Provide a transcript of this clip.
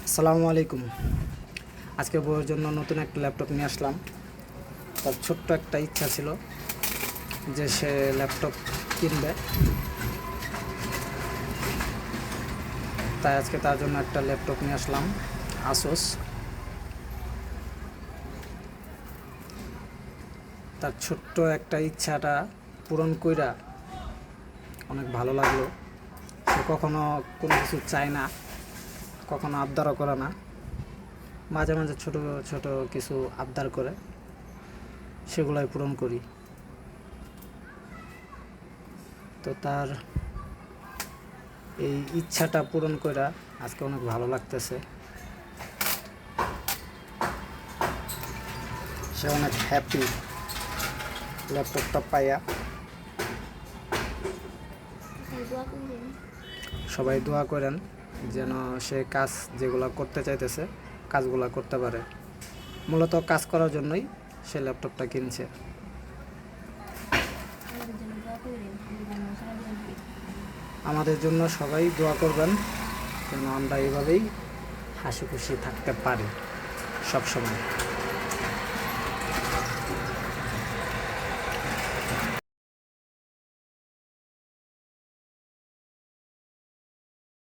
আসসালামু আলাইকুম। আজকে বউয়ের জন্য নতুন একটা ল্যাপটপ নিয়ে আসলাম। তার ছোট্ট একটা ইচ্ছা ছিল যে সে ল্যাপটপ কিনবে, তাই আজকে তার জন্য একটা ল্যাপটপ নিয়ে আসলাম আসুস। তার ছোট্ট একটা ইচ্ছাটা পূরণ কইরা অনেক ভালো লাগলো। সে কখনো কোনো কিছু চায় না, কখনো আবদারও করে না, মাঝে মাঝে ছোট ছোট কিছু আবদার করে, সেগুলাই পূরণ করি। তো তার এই ইচ্ছাটা পূরণ কইরা আজকে অনেক ভালো লাগতেছে। সে অনেক হ্যাপি ল্যাপটপটা পাইয়া। সবাই দোয়া করেন যেন সে কাজ যেগুলো করতে চাইতেছে কাজগুলো করতে পারে। মূলত কাজ করার জন্যই সে ল্যাপটপটা কিনছে। আমাদের জন্য সবাই দোয়া করবেন যেন আমরা এইভাবেই হাসি খুশি থাকতে পারি সব সময়।